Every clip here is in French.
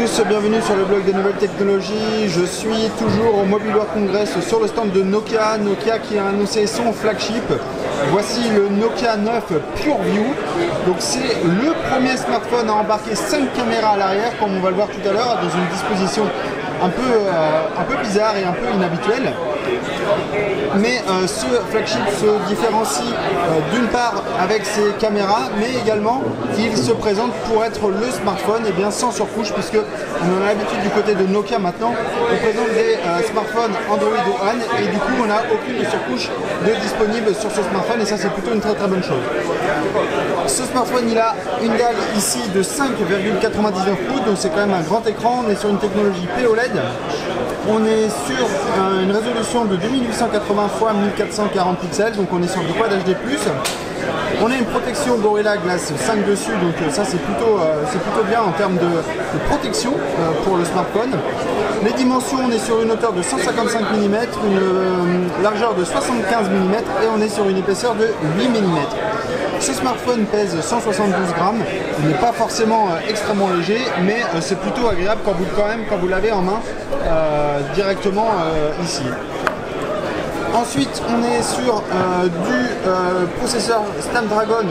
tous, bienvenue sur le blog des nouvelles technologies. Je suis toujours au Mobile World Congress sur le stand de Nokia. Nokia qui a annoncé son flagship. Voici le Nokia 9 PureView. Donc c'est le premier smartphone à embarquer 5 caméras à l'arrière, comme on va le voir tout à l'heure, dans une disposition un peu bizarre et un peu inhabituelle. Mais ce flagship se différencie d'une part avec ses caméras, mais également il se présente pour être le smartphone et bien sans surcouche, puisque on a l'habitude du côté de Nokia maintenant, on présente des smartphones Android One et du coup on n'a aucune surcouche de disponible sur ce smartphone, et ça c'est plutôt une très bonne chose. Ce smartphone il a une dalle ici de 5,99 pouces, donc c'est quand même un grand écran. On est sur une technologie POLED. On est sur une résolution de 2880 x 1440 pixels, donc on est sur du Quad HD+. On a une protection Gorilla Glass 5 dessus, donc ça c'est plutôt bien en termes de protection pour le smartphone. Les dimensions, on est sur une hauteur de 155 mm, une largeur de 75 mm et on est sur une épaisseur de 8 mm. Ce smartphone pèse 172 grammes, il n'est pas forcément extrêmement léger, mais c'est plutôt agréable quand vous l'avez en main directement ici. Ensuite, on est sur du processeur Snapdragon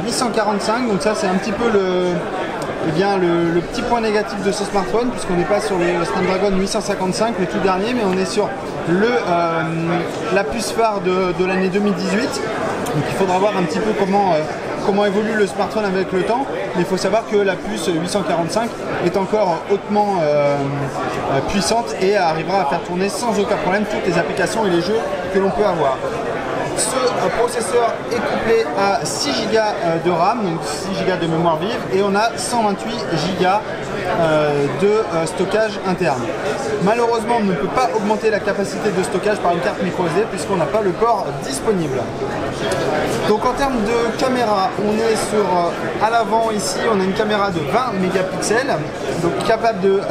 845, donc ça c'est un petit peu le petit point négatif de ce smartphone, puisqu'on n'est pas sur le Snapdragon 855, le tout dernier, mais on est sur la puce phare de l'année 2018. Donc il faudra voir un petit peu comment évolue le smartphone avec le temps, mais il faut savoir que la puce 845 est encore hautement puissante et arrivera à faire tourner sans aucun problème toutes les applications et les jeux que l'on peut avoir. Ce processeur est couplé à 6 Go de RAM, donc 6 Go de mémoire vive, et on a 128 Go de stockage interne. Malheureusement, on ne peut pas augmenter la capacité de stockage par une carte microSD puisqu'on n'a pas le port disponible. Donc en termes de caméra, on est sur à l'avant ici, on a une caméra de 20 mégapixels, donc capable de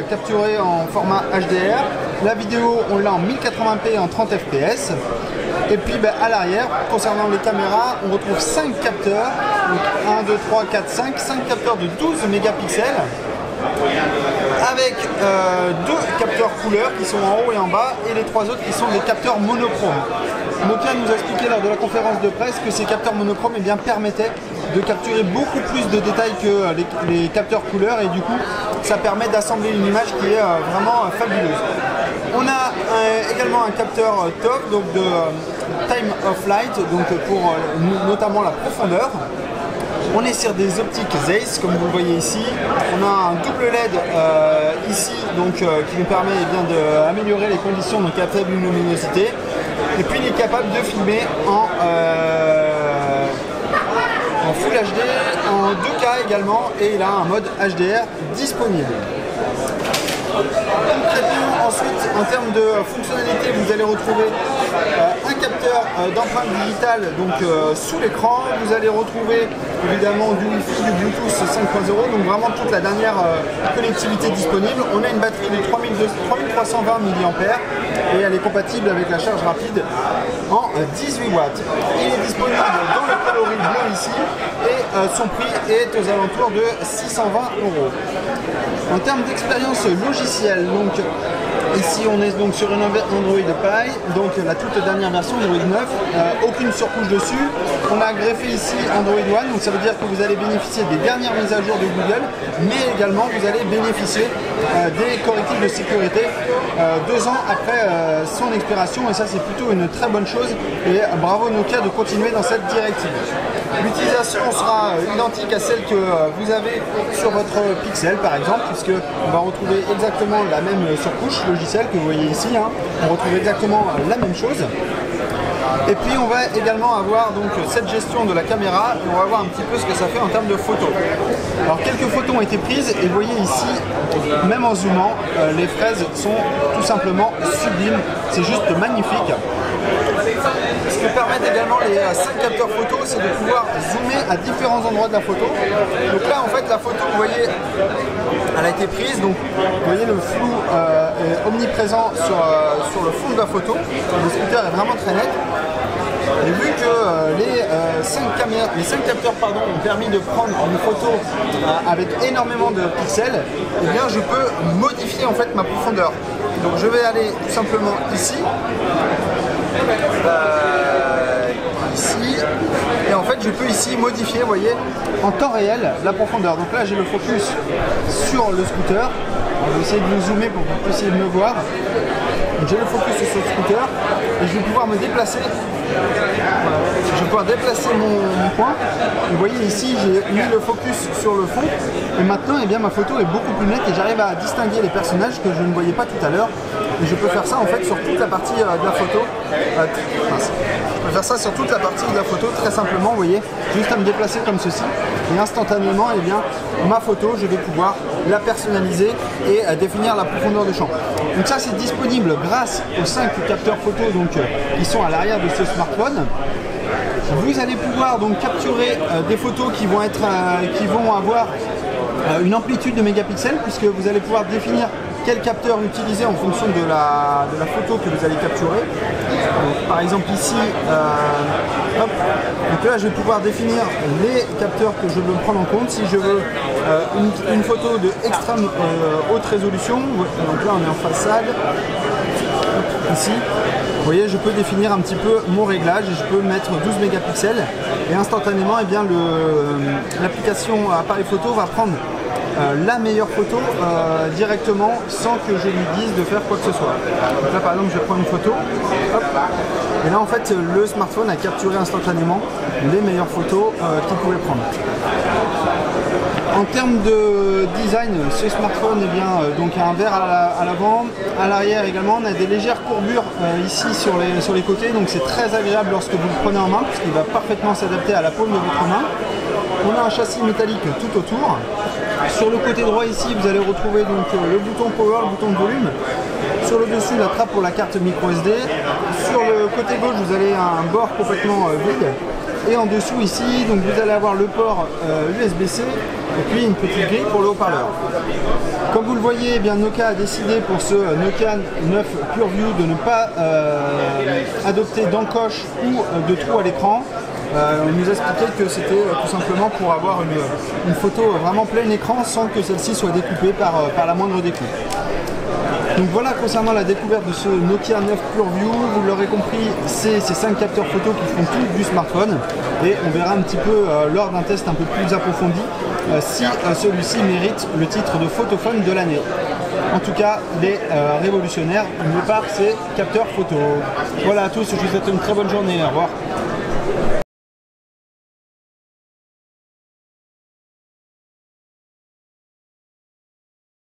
capturer en format HDR. La vidéo, on l'a en 1080p et en 30 fps. Et puis à l'arrière, concernant les caméras, on retrouve 5 capteurs, donc 1, 2, 3, 4, 5 capteurs de 12 mégapixels, avec 2 capteurs couleurs qui sont en haut et en bas, et les 3 autres qui sont des capteurs monochromes. Nokia nous a expliqué lors de la conférence de presse que ces capteurs monochromes permettaient de capturer beaucoup plus de détails que les capteurs couleurs, et du coup ça permet d'assembler une image qui est vraiment fabuleuse. On a également un capteur TOF, donc de Time of Light, donc pour notamment la profondeur. On est sur des optiques Zeiss, comme vous le voyez ici. On a un double LED ici, donc qui nous permet d'améliorer les conditions de faible luminosité. Et puis il est capable de filmer en Full HD, en 2K également, et il a un mode HDR disponible. Concrètement, ensuite, en termes de fonctionnalité, vous allez retrouver un capteur d'empreinte digitale sous l'écran. Vous allez retrouver évidemment du Wi-Fi, du Bluetooth 5.0, donc vraiment toute la dernière connectivité disponible. On a une batterie de 3320 mAh et elle est compatible avec la charge rapide en 18 watts. Il est disponible dans le coloris bleu ici et son prix est aux alentours de 620 €. En termes d'expérience logicielle, donc ici on est donc sur une Android Pie, donc la toute dernière version Android 9, aucune surcouche dessus. On a greffé ici Android One, donc ça veut dire que vous allez bénéficier des dernières mises à jour de Google, mais également vous allez bénéficier des correctifs de sécurité 2 ans après son expiration, et ça c'est plutôt une très bonne chose, et bravo Nokia de continuer dans cette directive. L'utilisation sera identique à celle que vous avez sur votre Pixel par exemple, puisque on va retrouver exactement la même surcouche logicielle que vous voyez ici, hein. On retrouve exactement la même chose. Et puis on va également avoir donc cette gestion de la caméra, et on va voir un petit peu ce que ça fait en termes de photos. Alors quelques photos ont été prises, et vous voyez ici, même en zoomant, les fraises sont tout simplement sublimes, c'est juste magnifique. Ce que permettent également les 5 capteurs photo, c'est de pouvoir zoomer à différents endroits de la photo. Donc là en fait la photo, vous voyez, elle a été prise, donc vous voyez le flou est omniprésent sur le fond de la photo. Le splitter est vraiment très net. Et vu que les 5 capteurs ont permis de prendre une photo avec énormément de pixels, et bien je peux modifier en fait ma profondeur. Donc je vais aller tout simplement ici, ici, et en fait je peux ici modifier, vous voyez, en temps réel la profondeur. Donc là j'ai le focus sur le scooter. Je vais essayer de vous zoomer pour que vous puissiez me voir. J'ai le focus sur le scooter et je vais pouvoir me déplacer. Voilà. Je vais pouvoir déplacer mon point. Vous voyez ici, j'ai mis le focus sur le fond et maintenant eh bien, ma photo est beaucoup plus nette et j'arrive à distinguer les personnages que je ne voyais pas tout à l'heure. Et je peux faire ça en fait sur toute la partie de la photo. Je peux faire ça sur toute la partie de la photo très simplement, vous voyez, juste à me déplacer comme ceci et instantanément eh bien, ma photo je vais pouvoir la personnaliser et définir la profondeur de champ. Donc ça c'est disponible grâce aux 5 capteurs photo donc, qui sont à l'arrière de ce smartphone. Vous allez pouvoir donc capturer des photos qui vont avoir une amplitude de mégapixels puisque vous allez pouvoir définir quel capteur utiliser en fonction de la photo que vous allez capturer. Donc, par exemple ici, hop, donc là je vais pouvoir définir les capteurs que je veux prendre en compte. Si je veux une photo de extrême haute résolution, donc là on est en façade, hop, ici, vous voyez je peux définir un petit peu mon réglage et je peux mettre 12 mégapixels et instantanément eh bien l'application appareil photo va prendre la meilleure photo directement sans que je lui dise de faire quoi que ce soit. Donc là par exemple je vais prendre une photo, hop, et là en fait le smartphone a capturé instantanément les meilleures photos qu'il pouvait prendre. En termes de design, ce smartphone eh bien, donc a un verre à l'avant, à l'arrière également, on a des légères courbures ici sur les côtés, donc c'est très agréable lorsque vous le prenez en main puisqu'il va parfaitement s'adapter à la paume de votre main. On a un châssis métallique tout autour. Sur le côté droit ici, vous allez retrouver donc le bouton power, le bouton de volume. Sur le dessus, la trappe pour la carte micro SD. Sur le côté gauche, vous avez un bord complètement vide. Et en dessous ici, donc vous allez avoir le port USB-C et puis une petite grille pour le haut-parleur. Comme vous le voyez, eh bien, Nokia a décidé pour ce Nokia 9 PureView de ne pas adopter d'encoche ou de trou à l'écran. On nous expliquait que c'était tout simplement pour avoir une photo vraiment plein écran sans que celle-ci soit découpée par la moindre découpe. Donc voilà concernant la découverte de ce Nokia 9 PureView, vous l'aurez compris, c'est ces 5 capteurs photo qui font tout du smartphone et on verra un petit peu lors d'un test un peu plus approfondi si celui-ci mérite le titre de photophone de l'année. En tout cas, il est révolutionnaire de par ses capteurs photo. Voilà à tous, je vous souhaite une très bonne journée, au revoir.